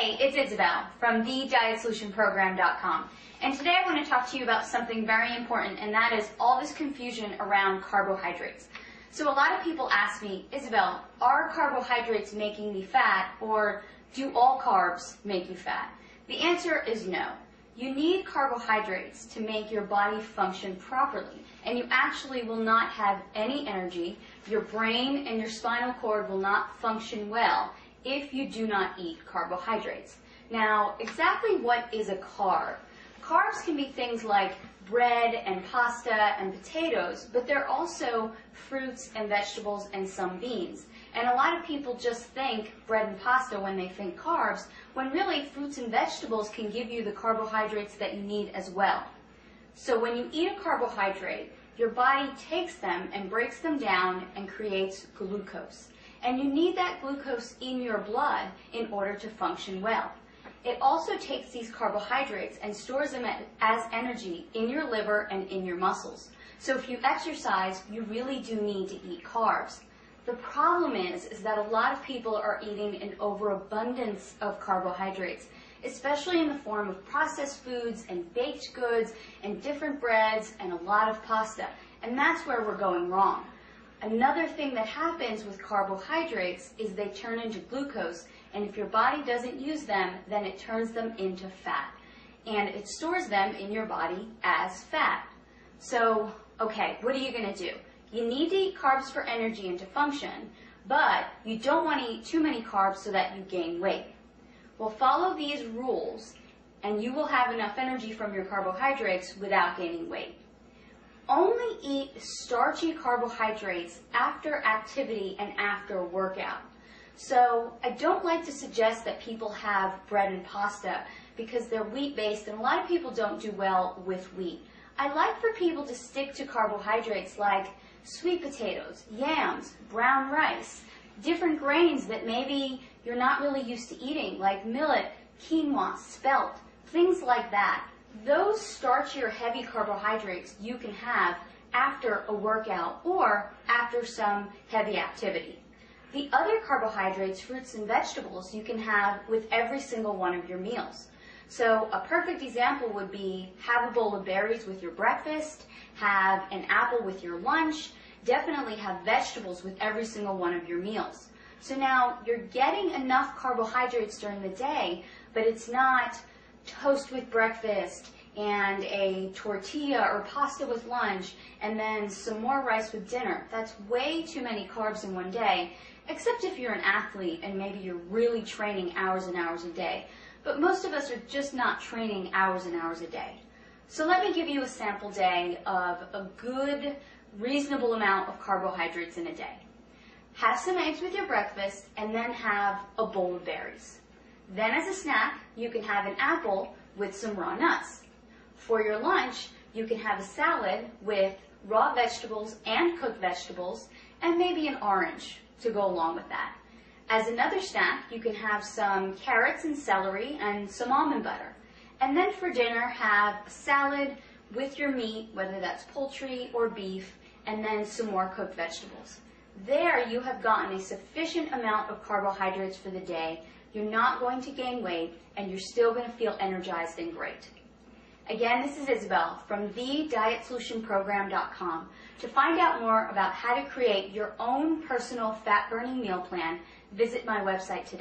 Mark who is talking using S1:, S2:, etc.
S1: Hey, it's Isabel from thedietsolutionprogram.com, and today I want to talk to you about something very important, and that is all this confusion around carbohydrates. So a lot of people ask me, Isabel, are carbohydrates making me fat, or do all carbs make you fat? The answer is no. You need carbohydrates to make your body function properly, and you actually will not have any energy. Your brain and your spinal cord will not function well if you do not eat carbohydrates. Now, exactly what is a carb? Carbs can be things like bread and pasta and potatoes, but they're also fruits and vegetables and some beans. And a lot of people just think bread and pasta when they think carbs, when really fruits and vegetables can give you the carbohydrates that you need as well. So when you eat a carbohydrate, your body takes them and breaks them down and creates glucose. And you need that glucose in your blood in order to function well. It also takes these carbohydrates and stores them as energy in your liver and in your muscles. So if you exercise, you really do need to eat carbs. The problem is that a lot of people are eating an overabundance of carbohydrates, especially in the form of processed foods and baked goods and different breads and a lot of pasta. And that's where we're going wrong. Another thing that happens with carbohydrates is they turn into glucose, and if your body doesn't use them, then it turns them into fat. And it stores them in your body as fat. So, okay, what are you going to do? You need to eat carbs for energy and to function, but you don't want to eat too many carbs so that you gain weight. Well, follow these rules, and you will have enough energy from your carbohydrates without gaining weight. Only eat starchy carbohydrates after activity and after workout. So I don't like to suggest that people have bread and pasta because they're wheat-based, and a lot of people don't do well with wheat. I like for people to stick to carbohydrates like sweet potatoes, yams, brown rice, different grains that maybe you're not really used to eating, like millet, quinoa, spelt, things like that. Those starchy or heavy carbohydrates you can have after a workout or after some heavy activity. The other carbohydrates, fruits and vegetables, you can have with every single one of your meals. So a perfect example would be have a bowl of berries with your breakfast, have an apple with your lunch, definitely have vegetables with every single one of your meals. So now you're getting enough carbohydrates during the day, but it's not toast with breakfast and a tortilla or pasta with lunch and then some more rice with dinner. That's way too many carbs in one day, except if you're an athlete and maybe you're really training hours and hours a day. But most of us are just not training hours and hours a day. So let me give you a sample day of a good, reasonable amount of carbohydrates in a day. Have some eggs with your breakfast and then have a bowl of berries. Then as a snack, you can have an apple with some raw nuts. For your lunch, you can have a salad with raw vegetables and cooked vegetables and maybe an orange to go along with that. As another snack, you can have some carrots and celery and some almond butter. And then for dinner, have a salad with your meat, whether that's poultry or beef, and then some more cooked vegetables. There you have gotten a sufficient amount of carbohydrates for the day. You're not going to gain weight, and you're still going to feel energized and great. Again, this is Isabel from thedietsolutionprogram.com. To find out more about how to create your own personal fat-burning meal plan, visit my website today.